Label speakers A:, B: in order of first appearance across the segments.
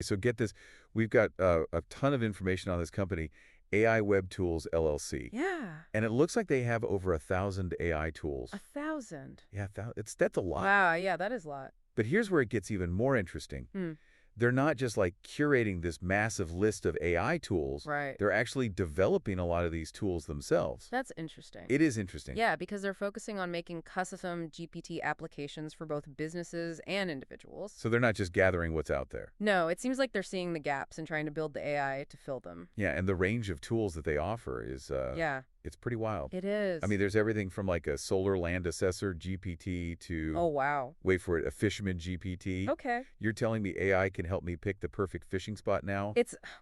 A: So get this, we've got a ton of information on this company, AI Web Tools LLC.
B: Yeah.
A: And it looks like they have over 1,000 AI tools.
B: 1,000.
A: Yeah, that's a lot.
B: Wow, yeah, that is a lot.
A: But here's where it gets even more interesting.
B: Hmm.
A: They're not just like curating this massive list of AI tools.
B: Right.
A: They're actually developing a lot of these tools themselves.
B: That's interesting.
A: It is interesting.
B: Yeah, because they're focusing on making custom GPT applications for both businesses and individuals.
A: So they're not just gathering what's out there.
B: No, it seems like they're seeing the gaps and trying to build the AI to fill them.
A: Yeah, and the range of tools that they offer is
B: Yeah,
A: it's pretty wild.
B: it is.
A: I mean, there's everything from like a solar land assessor GPT to,
B: oh, wow.
A: wait for it, a fisherman GPT.
B: Okay.
A: You're telling me AI can help me pick the perfect fishing spot now?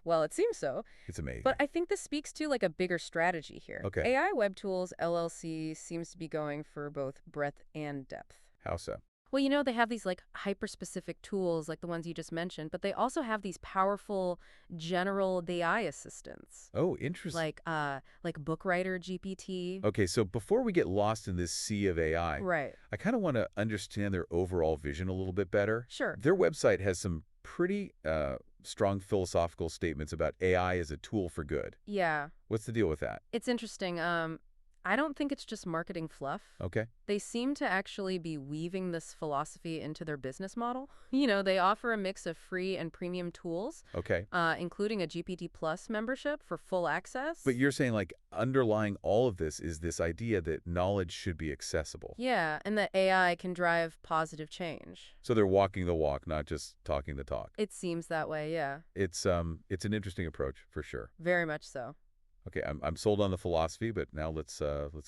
B: Well, it seems so.
A: It's amazing.
B: But I think this speaks to like a bigger strategy here.
A: Okay.
B: AI Web Tools LLC seems to be going for both breadth and depth.
A: How so?
B: Well, they have these like hyper-specific tools like the ones you just mentioned, but they also have these powerful general AI assistants.
A: Oh, interesting.
B: Like Bookwriter GPT.
A: Okay, so before we get lost in this sea of AI,
B: Right.
A: I kind of want to understand their overall vision a little bit better.
B: Sure.
A: Their website has some pretty strong philosophical statements about AI as a tool for good.
B: Yeah.
A: What's the deal with that?
B: It's interesting. I don't think it's just marketing fluff.
A: Okay.
B: They seem to actually be weaving this philosophy into their business model. They offer a mix of free and premium tools,
A: Okay.
B: including a GPT Plus membership for full access.
A: But you're saying like underlying all of this is this idea that knowledge should be accessible.
B: Yeah, and that AI can drive positive change.
A: So they're walking the walk, not just talking the talk.
B: It seems that way, yeah.
A: It's an interesting approach for sure.
B: Very much so.
A: Okay, I'm sold on the philosophy, but now let's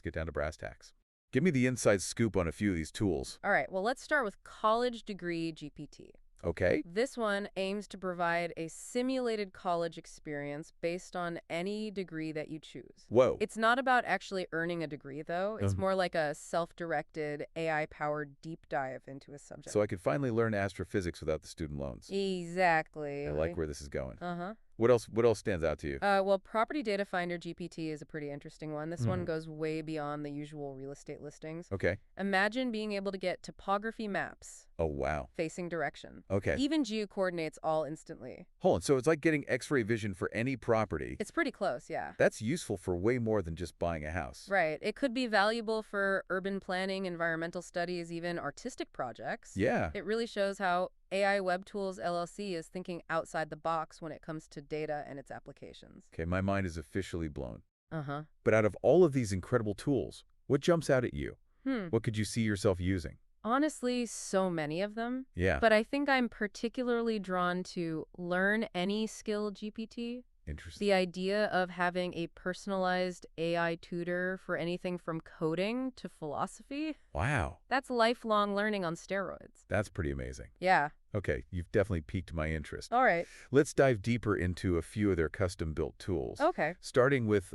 A: get down to brass tacks. Give me the inside scoop on a few of these tools.
B: All right, well, let's start with College Degree GPT.
A: Okay.
B: This one aims to provide a simulated college experience based on any degree that you choose.
A: Whoa.
B: It's not about actually earning a degree, though. It's more like a self-directed, AI-powered deep dive into a subject.
A: So I could finally learn astrophysics without the student loans.
B: Exactly.
A: I like where this is going.
B: Uh-huh.
A: What else stands out to you?
B: Well, Property Data Finder GPT is a pretty interesting one. This one goes way beyond the usual real estate listings.
A: Okay.
B: Imagine being able to get topography maps,
A: Oh, wow.
B: facing direction,
A: Okay.
B: even geocoordinates all instantly.
A: Hold on. So it's like getting X-ray vision for any property.
B: It's pretty close, yeah.
A: That's useful for way more than just buying a house.
B: Right. It could be valuable for urban planning, environmental studies, even artistic projects.
A: Yeah.
B: It really shows how AI Web Tools LLC is thinking outside the box when it comes to data and its applications.
A: Okay, my mind is officially blown.
B: Uh-huh.
A: But out of all of these incredible tools, what jumps out at you?
B: Hmm.
A: What could you see yourself using?
B: Honestly, so many of them.
A: Yeah.
B: But I think I'm particularly drawn to Learn Any Skill GPT.
A: Interesting.
B: The idea of having a personalized AI tutor for anything from coding to philosophy,
A: Wow.
B: that's lifelong learning on steroids.
A: That's pretty amazing.
B: Yeah.
A: Okay, you've definitely piqued my interest.
B: All right.
A: Let's dive deeper into a few of their custom-built tools.
B: Okay.
A: Starting with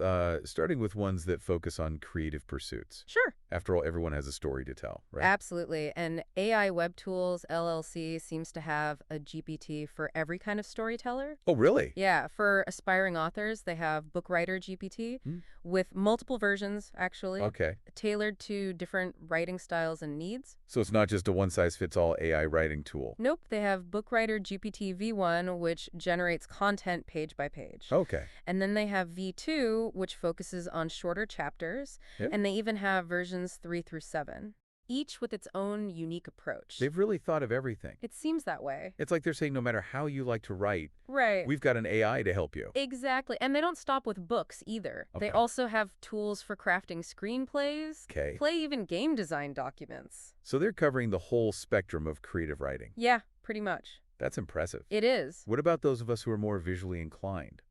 A: ones that focus on creative pursuits.
B: Sure.
A: After all, everyone has a story to tell, right?
B: Absolutely. And AI Web Tools LLC seems to have a GPT for every kind of storyteller.
A: Oh, really?
B: Yeah, for aspiring authors, they have Bookwriter GPT with multiple versions, actually,
A: Okay.
B: tailored to different writing styles and needs.
A: So it's not just a one-size-fits-all AI writing tool.
B: Nope, they have Bookwriter GPT V1, which generates content page by page.
A: Okay.
B: And then they have V2, which focuses on shorter chapters.
A: Yep.
B: And they even have versions 3 through 7, each with its own unique approach.
A: They've really thought of everything.
B: It seems that way.
A: It's like they're saying no matter how you like to write,
B: Right.
A: we've got an AI to help you.
B: Exactly. And they don't stop with books either.
A: Okay.
B: They also have tools for crafting screenplays,
A: Okay.
B: even game design documents.
A: So they're covering the whole spectrum of creative writing.
B: Yeah, pretty much.
A: That's impressive.
B: It is.
A: What about those of us who are more visually inclined?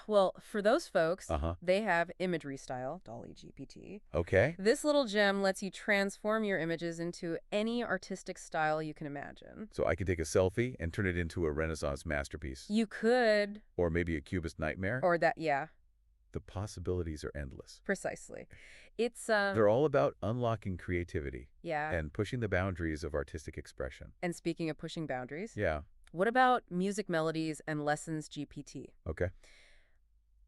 B: Well, for those folks,
A: Uh-huh.
B: they have imagery style, Dolly GPT.
A: Okay.
B: This little gem lets you transform your images into any artistic style you can imagine.
A: So I could take a selfie and turn it into a Renaissance masterpiece.
B: You could,
A: Or maybe a Cubist nightmare.
B: or that, yeah,
A: The possibilities are endless.
B: precisely. It's,
A: They're all about unlocking creativity
B: yeah.
A: and pushing the boundaries of artistic expression.
B: And speaking of pushing boundaries,
A: Yeah.
B: what about music melodies and lessons GPT?
A: Okay.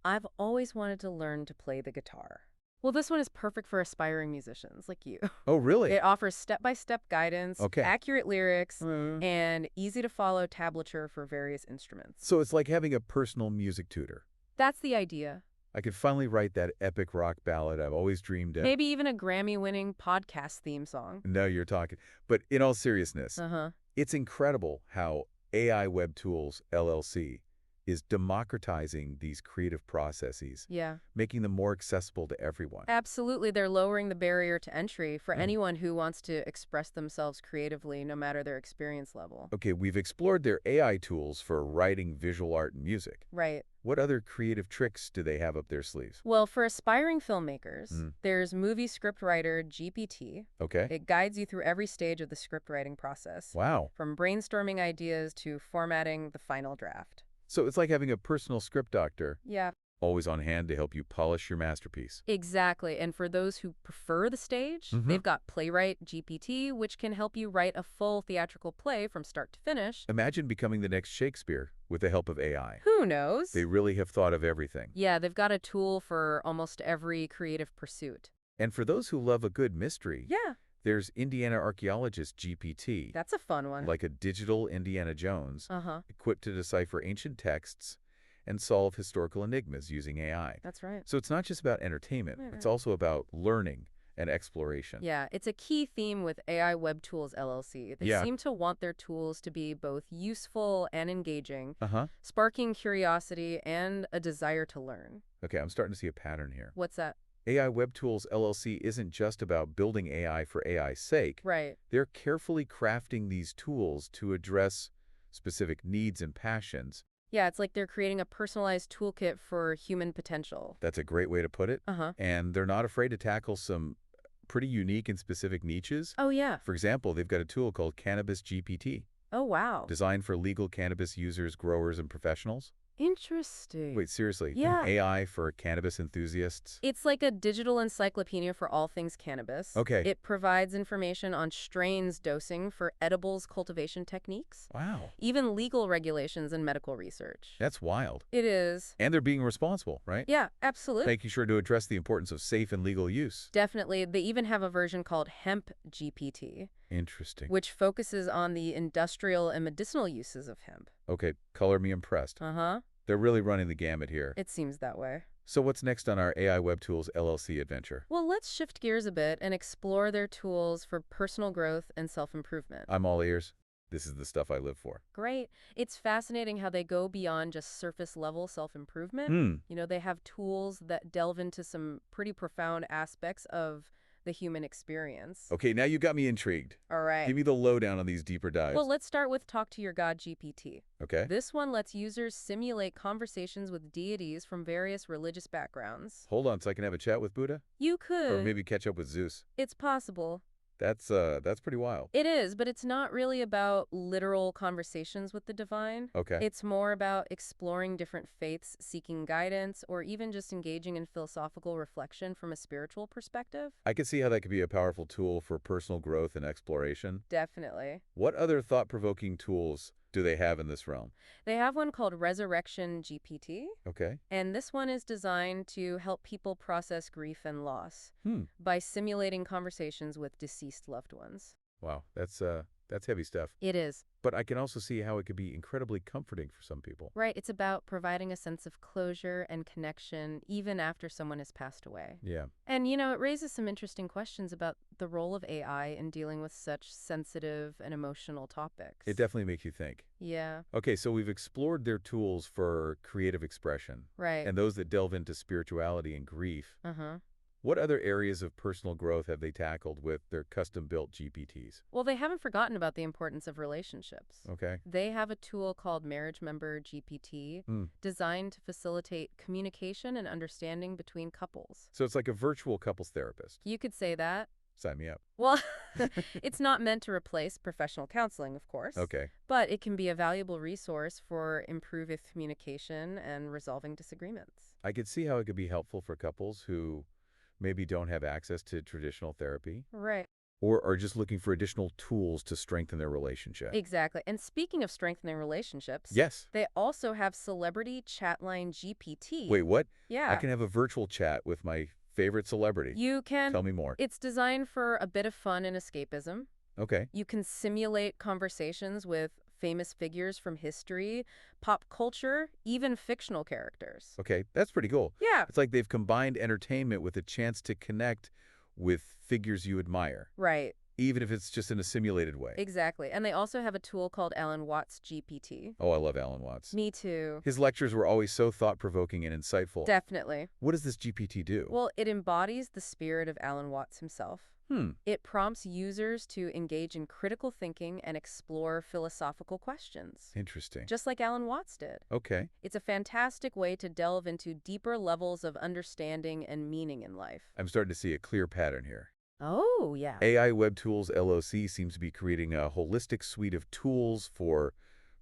B: I've always wanted to learn to play the guitar. Well, this one is perfect for aspiring musicians like you.
A: Oh, really?
B: It offers step-by-step guidance,
A: Okay.
B: accurate lyrics,
A: Uh,
B: and easy-to-follow tablature for various instruments.
A: so it's like having a personal music tutor.
B: That's the idea.
A: I could finally write that epic rock ballad I've always dreamed of.
B: Maybe even a Grammy-winning podcast theme song.
A: No, you're talking. But in all seriousness,
B: Uh-huh.
A: it's incredible how AI Web Tools LLC is democratizing these creative processes,
B: Yeah.
A: making them more accessible to everyone.
B: Absolutely, they're lowering the barrier to entry for
A: Mm.
B: anyone who wants to express themselves creatively, no matter their experience level.
A: Okay, we've explored their AI tools for writing visual art and music.
B: Right.
A: What other creative tricks do they have up their sleeves?
B: Well, for aspiring filmmakers,
A: Mm.
B: there's Movie Scriptwriter GPT.
A: Okay.
B: It guides you through every stage of the script writing process,
A: Wow.
B: from brainstorming ideas to formatting the final draft.
A: So it's like having a personal script doctor
B: Yeah,
A: always on hand to help you polish your masterpiece.
B: exactly. And for those who prefer the stage,
A: Mhm.
B: they've got Playwright GPT, which can help you write a full theatrical play from start to finish.
A: Imagine becoming the next Shakespeare with the help of AI.
B: Who knows?
A: They really have thought of everything.
B: Yeah, they've got a tool for almost every creative pursuit.
A: And for those who love a good mystery,
B: Yeah,
A: there's Indiana Archaeologist GPT,
B: that's a fun one.
A: like a digital Indiana Jones,
B: Uh-huh,
A: equipped to decipher ancient texts and solve historical enigmas using AI.
B: that's right.
A: So it's not just about entertainment,
B: Right,
A: it's
B: right.
A: also about learning and exploration.
B: Yeah, it's a key theme with AI Web Tools LLC. They
A: Yeah.
B: seem to want their tools to be both useful and engaging,
A: Uh-huh.
B: sparking curiosity and a desire to learn.
A: Okay, I'm starting to see a pattern here.
B: What's that?
A: AI Web Tools LLC isn't just about building AI for AI's sake.
B: Right.
A: They're carefully crafting these tools to address specific needs and passions.
B: Yeah, it's like they're creating a personalized toolkit for human potential.
A: That's a great way to put it.
B: Uh-huh.
A: And they're not afraid to tackle some pretty unique and specific niches.
B: Oh, yeah.
A: For example, they've got a tool called Cannabis GPT,
B: Oh, wow.
A: designed for legal cannabis users, growers, and professionals.
B: Interesting.
A: Wait, seriously?
B: Yeah.
A: AI for cannabis enthusiasts?
B: It's like a digital encyclopedia for all things cannabis.
A: Okay.
B: It provides information on strains, dosing for edibles cultivation techniques,
A: Wow.
B: even legal regulations and medical research.
A: That's wild.
B: It is.
A: And they're being responsible, right?
B: Yeah, absolutely.
A: Making sure to address the importance of safe and legal use.
B: Definitely. They even have a version called Hemp GPT,
A: Interesting.
B: which focuses on the industrial and medicinal uses of hemp.
A: Okay, color me impressed.
B: Uh-huh.
A: They're really running the gamut here.
B: It seems that way.
A: So what's next on our AI Web Tools LLC adventure?
B: Well, let's shift gears a bit and explore their tools for personal growth and self-improvement.
A: I'm all ears. This is the stuff I live for.
B: Great. It's fascinating how they go beyond just surface-level self-improvement.
A: Hmm.
B: You know, they have tools that delve into some pretty profound aspects of the human experience.
A: Okay, now you got me intrigued.
B: All right.
A: Give me the lowdown on these deeper dives.
B: Well, let's start with Talk to Your God GPT.
A: Okay.
B: This one lets users simulate conversations with deities from various religious backgrounds.
A: Hold on, so I can have a chat with Buddha?
B: You could.
A: Or maybe catch up with Zeus.
B: It's possible.
A: That's pretty wild.
B: It is, but it's not really about literal conversations with the divine.
A: Okay.
B: It's more about exploring different faiths, seeking guidance, or even just engaging in philosophical reflection from a spiritual perspective.
A: I can see how that could be a powerful tool for personal growth and exploration.
B: Definitely.
A: What other thought-provoking tools do they have in this realm?
B: They have one called Resurrection GPT,
A: Okay.
B: and this one is designed to help people process grief and loss
A: Hmm.
B: by simulating conversations with deceased loved ones.
A: Wow, that's heavy stuff.
B: It is.
A: But I can also see how it could be incredibly comforting for some people.
B: Right, it's about providing a sense of closure and connection even after someone has passed away.
A: Yeah.
B: And, you know, it raises some interesting questions about the role of AI in dealing with such sensitive and emotional topics.
A: It definitely makes you think.
B: Yeah,
A: Okay, so we've explored their tools for creative expression
B: right.
A: and those that delve into spirituality and grief.
B: Uh-huh.
A: What other areas of personal growth have they tackled with their custom-built GPTs?
B: Well, they haven't forgotten about the importance of relationships.
A: Okay.
B: They have a tool called Marriage Member GPT
A: Hmm.
B: designed to facilitate communication and understanding between couples.
A: So it's like a virtual couples therapist.
B: You could say that.
A: Sign me up.
B: Well, it's not meant to replace professional counseling, of course.
A: Okay.
B: But it can be a valuable resource for improving communication and resolving disagreements.
A: I could see how it could be helpful for couples who maybe don't have access to traditional therapy
B: Right.
A: or are just looking for additional tools to strengthen their relationship.
B: Exactly. And speaking of strengthening relationships,
A: Yes.
B: they also have Celebrity Chatline GPT.
A: Wait, what?
B: Yeah.
A: I can have a virtual chat with my Favorite celebrity?
B: You can.
A: Tell me more.
B: It's designed for a bit of fun and escapism.
A: Okay.
B: You can simulate conversations with famous figures from history, pop culture, even fictional characters.
A: Okay, that's pretty cool.
B: Yeah,
A: It's like they've combined entertainment with a chance to connect with figures you admire,
B: right.
A: even if it's just in a simulated way.
B: Exactly. And they also have a tool called Alan Watts GPT.
A: Oh, I love Alan Watts.
B: Me too.
A: His lectures were always so thought-provoking and insightful.
B: Definitely.
A: What does this GPT do?
B: Well, it embodies the spirit of Alan Watts himself.
A: Hmm,
B: It prompts users to engage in critical thinking and explore philosophical questions,
A: interesting.
B: just like Alan Watts did.
A: Okay.
B: It's a fantastic way to delve into deeper levels of understanding and meaning in life.
A: I'm starting to see a clear pattern here.
B: Oh, yeah.
A: AiWebTools LLC seems to be creating a holistic suite of tools for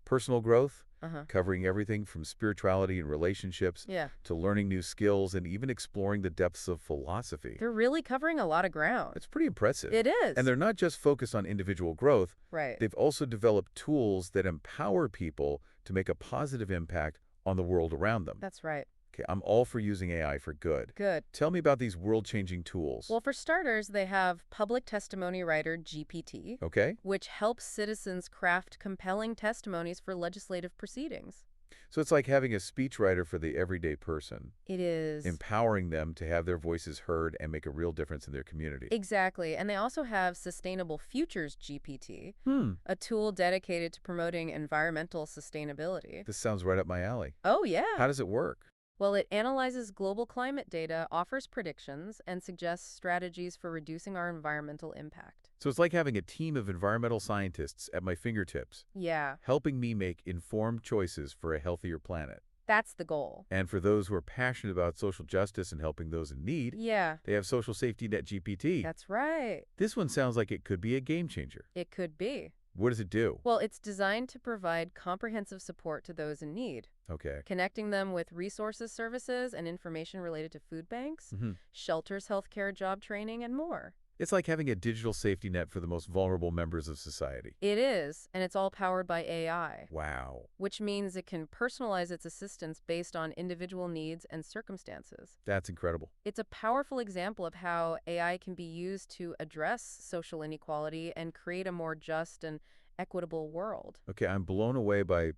A: personal growth,
B: Uh-huh.
A: covering everything from spirituality and relationships
B: Yeah.
A: to learning new skills and even exploring the depths of philosophy.
B: They're really covering a lot of ground.
A: It's pretty impressive.
B: It is.
A: And they're not just focused on individual growth,
B: Right.
A: they've also developed tools that empower people to make a positive impact on the world around them.
B: That's right.
A: Okay, I'm all for using AI for good.
B: Good.
A: Tell me about these world-changing tools.
B: Well, for starters, they have Public Testimony Writer GPT,
A: Okay?
B: which helps citizens craft compelling testimonies for legislative proceedings.
A: So it's like having a speechwriter for the everyday person,
B: It is.
A: empowering them to have their voices heard and make a real difference in their community.
B: Exactly. And they also have Sustainable Futures GPT,
A: Hmm,
B: a tool dedicated to promoting environmental sustainability.
A: this sounds right up my alley.
B: Oh, yeah.
A: How does it work?
B: Well, it analyzes global climate data, offers predictions, and suggests strategies for reducing our environmental impact.
A: So it's like having a team of environmental scientists at my fingertips,
B: Yeah,
A: helping me make informed choices for a healthier planet.
B: that's the goal.
A: And for those who are passionate about social justice and helping those in need,
B: Yeah,
A: they have Social Safety Net GPT.
B: that's right.
A: This one sounds like it could be a game changer.
B: It could be.
A: What does it do?
B: Well, it's designed to provide comprehensive support to those in need,
A: Okay.
B: connecting them with resources, services, and information related to food banks,
A: Mhm.
B: shelters, healthcare, job training, and more.
A: It's like having a digital safety net for the most vulnerable members of society.
B: It is, and it's all powered by AI,
A: Wow.
B: which means it can personalize its assistance based on individual needs and circumstances.
A: That's incredible.
B: It's a powerful example of how AI can be used to address social inequality and create a more just and equitable world.
A: Okay, I'm blown away by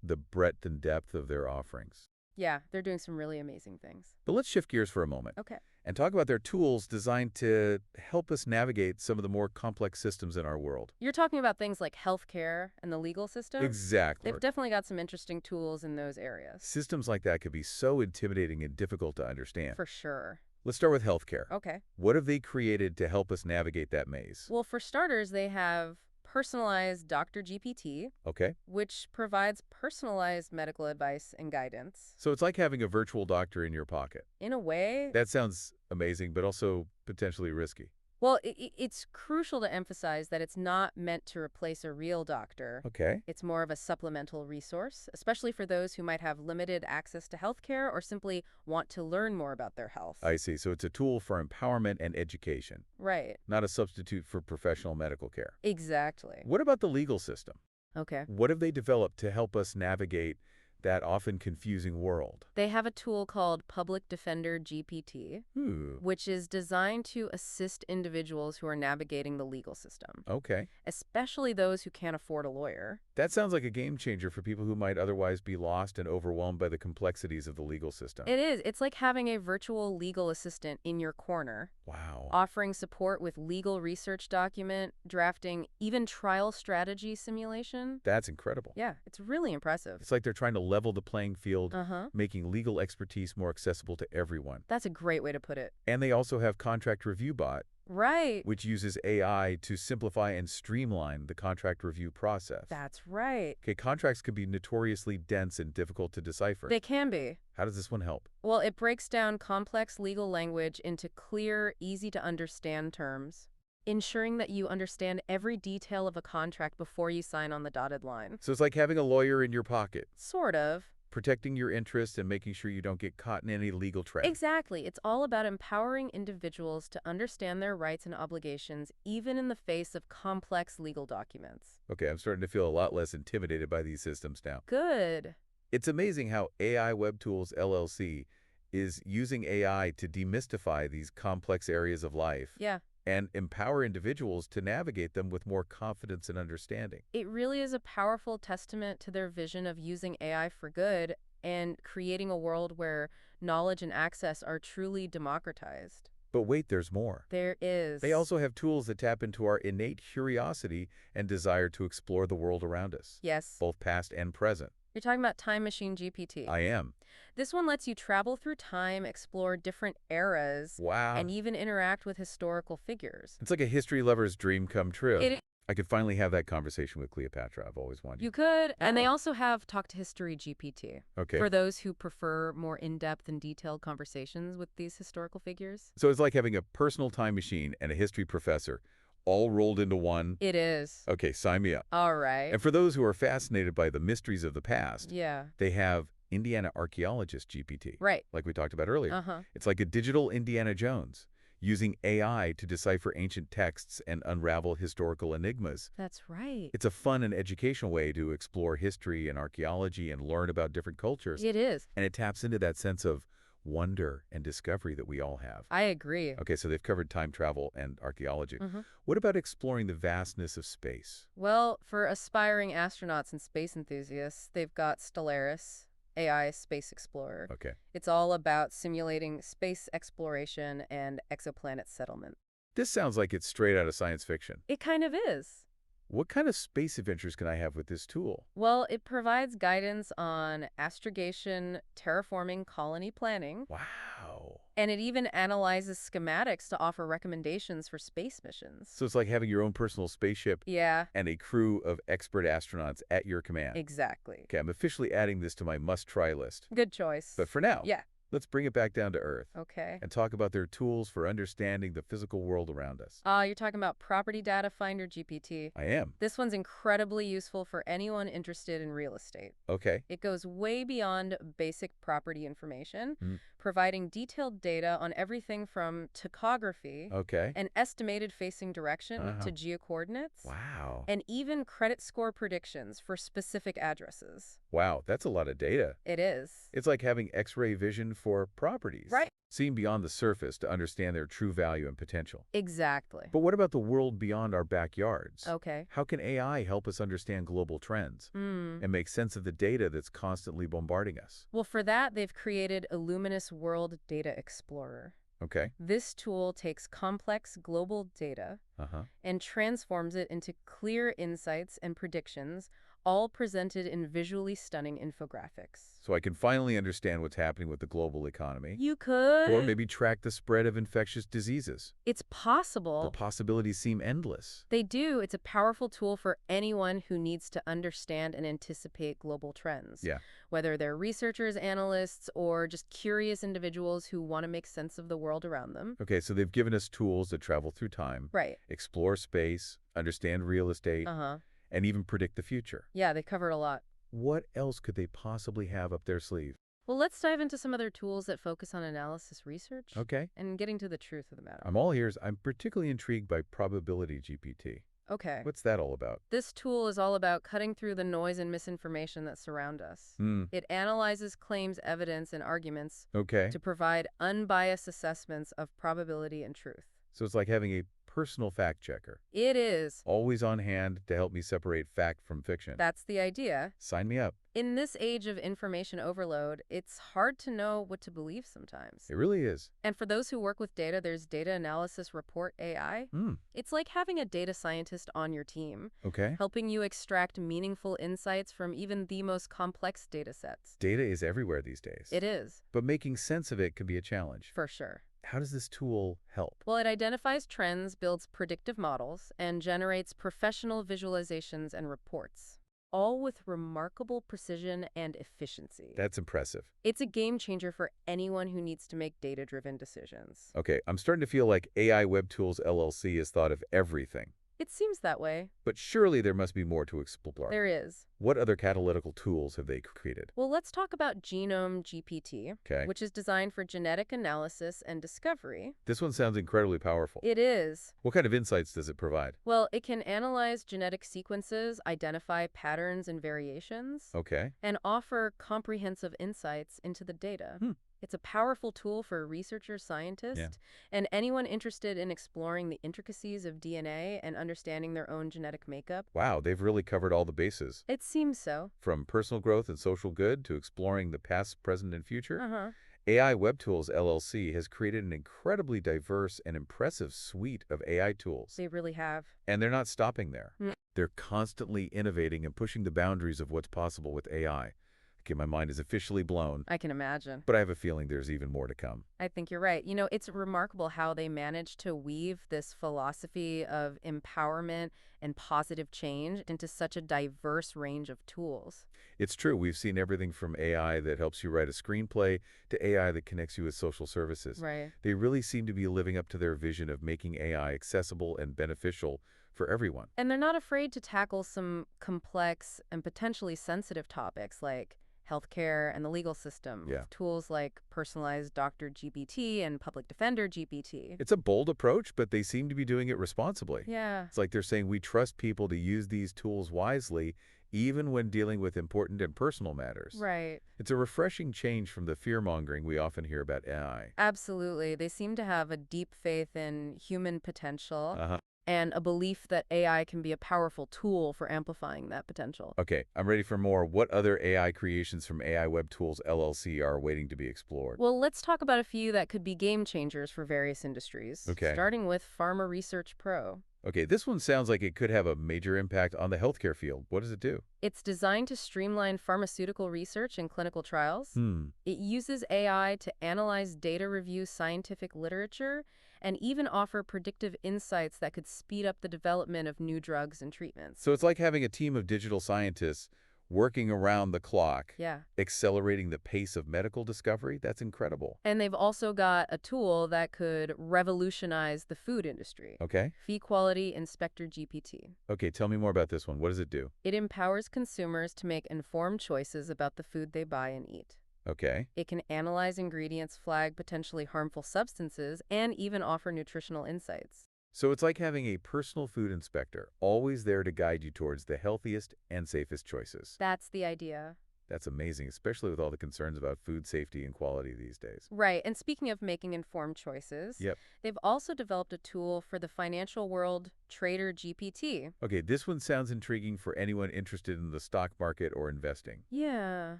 A: the breadth and depth of their offerings.
B: Yeah, they're doing some really amazing things.
A: But let's shift gears for a moment
B: Okay.
A: and talk about their tools designed to help us navigate some of the more complex systems in our world.
B: You're talking about things like healthcare and the legal system?
A: Exactly.
B: They've definitely got some interesting tools in those areas.
A: Systems like that could be so intimidating and difficult to understand.
B: For sure.
A: Let's start with healthcare.
B: Okay.
A: What have they created to help us navigate that maze?
B: Well, for starters, they have personalized Dr. GPT,
A: Okay.
B: which provides personalized medical advice and guidance.
A: So it's like having a virtual doctor in your pocket.
B: In a way,
A: That sounds amazing, but also potentially risky.
B: well, it's crucial to emphasize that it's not meant to replace a real doctor.
A: Okay.
B: It's more of a supplemental resource, especially for those who might have limited access to healthcare or simply want to learn more about their health.
A: I see. So it's a tool for empowerment and education,
B: Right.
A: not a substitute for professional medical care.
B: Exactly.
A: What about the legal system?
B: Okay.
A: What have they developed to help us navigate that often confusing world?
B: They have a tool called Public Defender GPT,
A: Ooh,
B: which is designed to assist individuals who are navigating the legal system,
A: okay.
B: especially those who can't afford a lawyer.
A: That sounds like a game changer for people who might otherwise be lost and overwhelmed by the complexities of the legal system.
B: It is. It's like having a virtual legal assistant in your corner,
A: Wow.
B: offering support with legal research document, drafting, even trial strategy simulation.
A: That's incredible.
B: Yeah, it's really impressive.
A: It's like they're trying to level the playing field,
B: Uh-huh.
A: making legal expertise more accessible to everyone.
B: That's a great way to put it.
A: And they also have Contract Review Bot,
B: Right.
A: which uses AI to simplify and streamline the contract review process.
B: That's right.
A: Okay, contracts can be notoriously dense and difficult to decipher.
B: They can be.
A: How does this one help?
B: Well, it breaks down complex legal language into clear, easy-to-understand terms, ensuring that you understand every detail of a contract before you sign on the dotted line.
A: So it's like having a lawyer in your pocket,
B: Sort of.
A: protecting your interests and making sure you don't get caught in any legal trap.
B: Exactly. It's all about empowering individuals to understand their rights and obligations, even in the face of complex legal documents.
A: Okay, I'm starting to feel a lot less intimidated by these systems now.
B: Good.
A: It's amazing how AI WebTools LLC is using AI to demystify these complex areas of life
B: Yeah.
A: and empower individuals to navigate them with more confidence and understanding.
B: It really is a powerful testament to their vision of using AI for good and creating a world where knowledge and access are truly democratized.
A: But wait, there's more.
B: There
A: They
B: is.
A: also have tools that tap into our innate curiosity and desire to explore the world around us,
B: Yes.
A: both past and present.
B: You're talking about Time Machine GPT.
A: I am.
B: This one lets you travel through time, explore different eras,
A: Wow.
B: and even interact with historical figures.
A: It's like a history lover's dream come true.
B: It
A: I could finally have that conversation with Cleopatra I've always wanted.
B: You could. And they also have Talk to History GPT
A: Okay.
B: for those who prefer more in-depth and detailed conversations with these historical figures.
A: So it's like having a personal time machine and a history professor all rolled into one.
B: It is.
A: Okay, sign me up.
B: All right.
A: And for those who are fascinated by the mysteries of the past,
B: Yeah.
A: they have Indiana Archaeologist GPT,
B: Right.
A: like we talked about earlier.
B: Uh-huh.
A: It's like a digital Indiana Jones, using AI to decipher ancient texts and unravel historical enigmas.
B: That's right.
A: It's a fun and educational way to explore history and archaeology and learn about different cultures.
B: It is.
A: And it taps into that sense of wonder and discovery that we all have.
B: I agree.
A: Okay, so they've covered time travel and archaeology.
B: Mhm.
A: What about exploring the vastness of space?
B: Well, for aspiring astronauts and space enthusiasts, they've got Stellaris, AI Space Explorer.
A: Okay.
B: It's all about simulating space exploration and exoplanet settlement.
A: This sounds like it's straight out of science fiction.
B: It kind of is.
A: What kind of space adventures can I have with this tool?
B: Well, it provides guidance on astrogation, terraforming, colony planning,
A: Wow.
B: and it even analyzes schematics to offer recommendations for space missions.
A: So it's like having your own personal spaceship
B: Yeah,
A: and a crew of expert astronauts at your command.
B: exactly.
A: Okay, I'm officially adding this to my must-try list.
B: Good choice.
A: But for now,
B: Yeah,
A: let's bring it back down to Earth
B: okay.
A: and talk about their tools for understanding the physical world around us.
B: You're talking about Property Data Finder GPT.
A: I am.
B: This one's incredibly useful for anyone interested in real estate.
A: Okay.
B: It goes way beyond basic property information,
A: Mm.
B: providing detailed data on everything from topography
A: Okay.
B: and estimated facing direction
A: Uh-huh.
B: to geocoordinates,
A: Wow.
B: and even credit score predictions for specific addresses.
A: Wow, that's a lot of data.
B: It is.
A: It's like having X-ray vision for properties.
B: Right.
A: Seeing beyond the surface to understand their true value and potential.
B: Exactly.
A: But what about the world beyond our backyards?
B: Okay.
A: How can AI help us understand global trends
B: Hmm.
A: and make sense of the data that's constantly bombarding us?
B: Well, for that, they've created Illuminous World Data Explorer.
A: Okay.
B: This tool takes complex global data
A: Uh-huh.
B: and transforms it into clear insights and predictions, all presented in visually stunning infographics.
A: So I can finally understand what's happening with the global economy.
B: You could.
A: Or maybe track the spread of infectious diseases.
B: It's
A: The
B: possible.
A: possibilities seem endless.
B: They do. It's a powerful tool for anyone who needs to understand and anticipate global trends.
A: Yeah.
B: Whether they're researchers, analysts, or just curious individuals who want to make sense of the world around them.
A: Okay, so they've given us tools to travel through time,
B: Right.
A: explore space, understand real estate,
B: Uh-huh.
A: and even predict the future.
B: Yeah, they covered a lot.
A: What else could they possibly have up their sleeve?
B: Well, let's dive into some other tools that focus on analysis research
A: Okay.
B: and getting to the truth of the matter.
A: I'm all ears. I'm particularly intrigued by Probability GPT.
B: Okay.
A: What's that all about?
B: This tool is all about cutting through the noise and misinformation that surround us. It analyzes claims, evidence, and arguments
A: Okay.
B: to provide unbiased assessments of probability and truth.
A: So it's like having a personal fact checker,
B: It is.
A: always on hand to help me separate fact from fiction.
B: That's the idea.
A: Sign me up.
B: In this age of information overload, it's hard to know what to believe sometimes.
A: It really is.
B: And for those who work with data, there's Data Analysis Report AI. It's like having a data scientist on your team,
A: Okay.
B: helping you extract meaningful insights from even the most complex data sets.
A: Data is everywhere these days.
B: It is,
A: But making sense of it can be a challenge.
B: for sure.
A: How does this tool help?
B: Well, it identifies trends, builds predictive models, and generates professional visualizations and reports, all with remarkable precision and efficiency.
A: That's impressive.
B: It's a game changer for anyone who needs to make data-driven decisions.
A: Okay, I'm starting to feel like AI Web Tools LLC has thought of everything.
B: It seems that way.
A: But surely there must be more to explore.
B: There is.
A: What other catalytical tools have they created?
B: Well, let's talk about Genome GPT,
A: Okay.
B: which is designed for genetic analysis and discovery.
A: This one sounds incredibly powerful.
B: It is.
A: What kind of insights does it provide?
B: Well, it can analyze genetic sequences, identify patterns and variations,
A: Okay.
B: and offer comprehensive insights into the data. It's a powerful tool for researchers,
A: Yeah.
B: scientists, and anyone interested in exploring the intricacies of DNA and understanding their own genetic makeup.
A: Wow, they've really covered all the bases.
B: It seems so.
A: From personal growth and social good to exploring the past, present, and future,
B: Uh-huh.
A: AI WebTools LLC has created an incredibly diverse and impressive suite of AI tools.
B: They really have.
A: And they're not stopping there.
B: Mm.
A: They're constantly innovating and pushing the boundaries of what's possible with AI. Okay, my mind is officially blown,
B: I can imagine.
A: but I have a feeling there's even more to come.
B: I think you're right. It's remarkable how they managed to weave this philosophy of empowerment and positive change into such a diverse range of tools.
A: It's true, we've seen everything from AI that helps you write a screenplay to AI that connects you with social services.
B: Right.
A: They really seem to be living up to their vision of making AI accessible and beneficial for everyone.
B: And they're not afraid to tackle some complex and potentially sensitive topics like healthcare and the legal system
A: Yeah.
B: with tools like personalized Dr. GPT and public defender GPT.
A: It's a bold approach, but they seem to be doing it responsibly.
B: Yeah.
A: It's like they're saying we trust people to use these tools wisely, even when dealing with important and personal matters.
B: Right.
A: It's a refreshing change from the fear-mongering we often hear about AI.
B: Absolutely. They seem to have a deep faith in human potential
A: Uh-huh.
B: and a belief that AI can be a powerful tool for amplifying that potential.
A: Okay, I'm ready for more. What other AI creations from AI Web Tools LLC are waiting to be explored?
B: Well, let's talk about a few that could be game changers for various industries,
A: Okay.
B: starting with Pharma Research Pro.
A: Okay, this one sounds like it could have a major impact on the healthcare field. What does it do?
B: It's designed to streamline pharmaceutical research and clinical trials. It uses AI to analyze data, review scientific literature, and even offer predictive insights that could speed up the development of new drugs and treatments.
A: So it's like having a team of digital scientists working around the clock,
B: Yeah.
A: accelerating the pace of medical discovery. That's incredible.
B: And they've also got a tool that could revolutionize the food industry.
A: Okay.
B: Fee Quality Inspector GPT.
A: Okay, tell me more about this one. What does it do?
B: It empowers consumers to make informed choices about the food they buy and eat.
A: Okay.
B: It can analyze ingredients, flag potentially harmful substances, and even offer nutritional insights.
A: So it's like having a personal food inspector, always there to guide you towards the healthiest and safest choices.
B: That's the idea.
A: That's amazing, especially with all the concerns about food safety and quality these days.
B: Right, and speaking of making informed choices,
A: Yep.
B: they've also developed a tool for the financial world, Trader GPT.
A: Okay, this one sounds intriguing for anyone interested in the stock market or investing.
B: Yeah.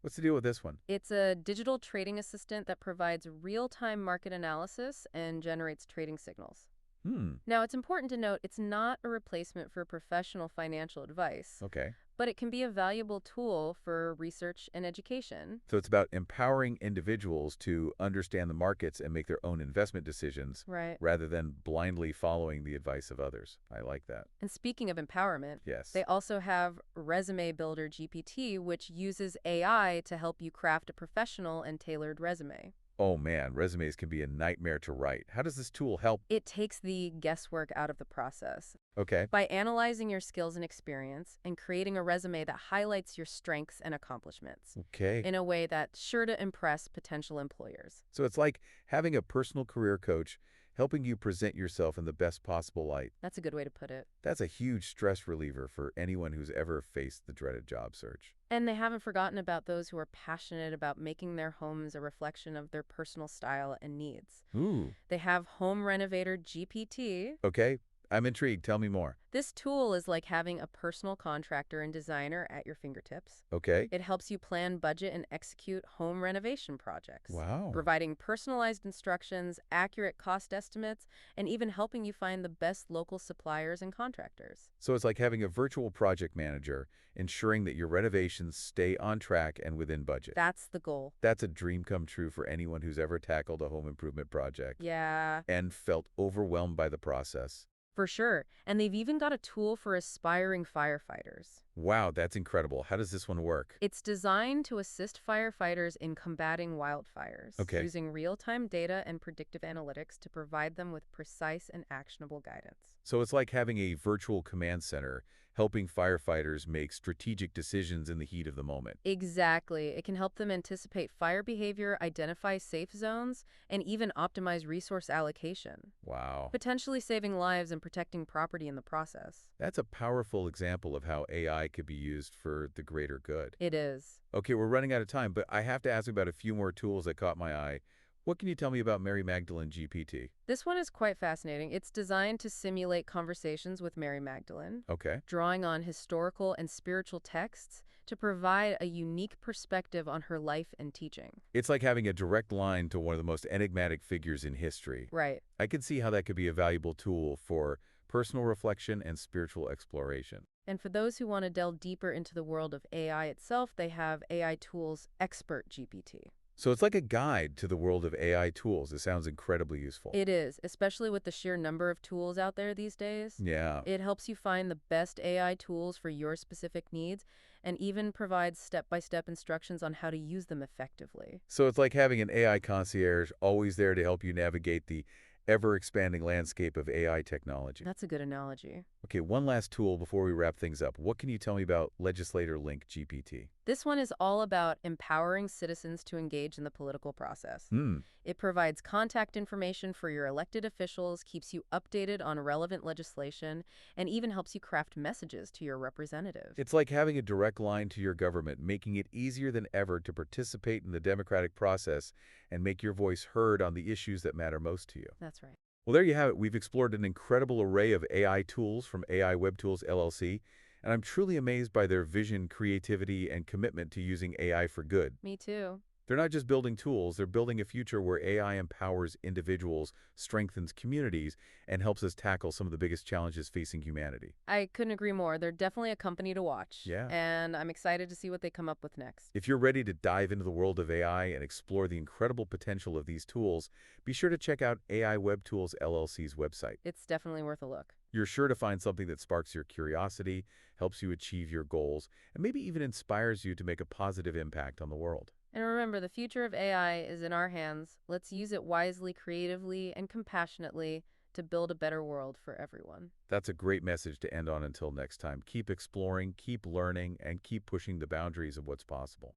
A: What's the deal with this one?
B: It's a digital trading assistant that provides real-time market analysis and generates trading signals. Now, it's important to note it's not a replacement for professional financial advice,
A: Okay.
B: but it can be a valuable tool for research and education.
A: So it's about empowering individuals to understand the markets and make their own investment decisions
B: Right.
A: rather than blindly following the advice of others. I like that.
B: And speaking of empowerment,
A: Yes.
B: they also have Resume Builder GPT, which uses AI to help you craft a professional and tailored resume.
A: Oh man, resumes can be a nightmare to write. How does this tool help?
B: It takes the guesswork out of the process.
A: Okay.
B: By analyzing your skills and experience and creating a resume that highlights your strengths and accomplishments
A: Okay.
B: in a way that's sure to impress potential employers.
A: So it's like having a personal career coach helping you present yourself in the best possible light.
B: That's a good way to put it.
A: That's a huge stress reliever for anyone who's ever faced the dreaded job search.
B: And they haven't forgotten about those who are passionate about making their homes a reflection of their personal style and needs.
A: Ooh.
B: They have Home Renovator GPT.
A: Okay. I'm intrigued. Tell me more.
B: This tool is like having a personal contractor and designer at your fingertips.
A: Okay.
B: It helps you plan, budget, and execute home renovation projects,
A: Wow.
B: providing personalized instructions, accurate cost estimates, and even helping you find the best local suppliers and contractors.
A: So it's like having a virtual project manager, ensuring that your renovations stay on track and within budget.
B: That's the goal.
A: That's a dream come true for anyone who's ever tackled a home improvement project
B: Yeah,
A: and felt overwhelmed by the process.
B: for sure. And they've even got a tool for aspiring firefighters.
A: Wow, that's incredible. How does this one work?
B: It's designed to assist firefighters in combating wildfires,
A: Okay.
B: using real-time data and predictive analytics to provide them with precise and actionable guidance.
A: So it's like having a virtual command center, helping firefighters make strategic decisions in the heat of the moment.
B: Exactly. It can help them anticipate fire behavior, identify safe zones, and even optimize resource allocation,
A: Wow.
B: potentially saving lives and protecting property in the process.
A: That's a powerful example of how AI AI could be used for the greater good.
B: It is.
A: Okay, we're running out of time, but I have to ask about a few more tools that caught my eye. What can you tell me about Mary Magdalene GPT?
B: This one is quite fascinating. It's designed to simulate conversations with Mary Magdalene,
A: Okay.
B: drawing on historical and spiritual texts to provide a unique perspective on her life and teaching.
A: It's like having a direct line to one of the most enigmatic figures in history.
B: Right.
A: I can see how that could be a valuable tool for personal reflection and spiritual exploration.
B: And for those who want to delve deeper into the world of AI itself, they have AI Tools Expert GPT.
A: So it's like a guide to the world of AI tools. It sounds incredibly useful.
B: It is, especially with the sheer number of tools out there these days.
A: Yeah.
B: It helps you find the best AI tools for your specific needs and even provides step-by-step instructions on how to use them effectively.
A: So it's like having an AI concierge always there to help you navigate the ever-expanding landscape of AI technology.
B: That's a good analogy.
A: Okay, one last tool before we wrap things up. What can you tell me about Legislator Link GPT?
B: This one is all about empowering citizens to engage in the political process.
A: Hmm.
B: It provides contact information for your elected officials, keeps you updated on relevant legislation, and even helps you craft messages to your representative.
A: It's like having a direct line to your government, making it easier than ever to participate in the democratic process and make your voice heard on the issues that matter most to you.
B: That's right.
A: Well, there you have it. We've explored an incredible array of AI tools from AI WebTools LLC, and I'm truly amazed by their vision, creativity, and commitment to using AI for good.
B: Me too.
A: They're not just building tools, they're building a future where AI empowers individuals, strengthens communities, and helps us tackle some of the biggest challenges facing humanity.
B: I couldn't agree more. They're definitely a company to watch.
A: Yeah.
B: And I'm excited to see what they come up with next.
A: If you're ready to dive into the world of AI and explore the incredible potential of these tools, be sure to check out AI WebTools LLC's website.
B: It's definitely worth a look.
A: You're sure to find something that sparks your curiosity, helps you achieve your goals, and maybe even inspires you to make a positive impact on the world.
B: And remember, the future of AI is in our hands. Let's use it wisely, creatively, and compassionately to build a better world for everyone.
A: That's a great message to end on until next time. Keep exploring, keep learning, and keep pushing the boundaries of what's possible.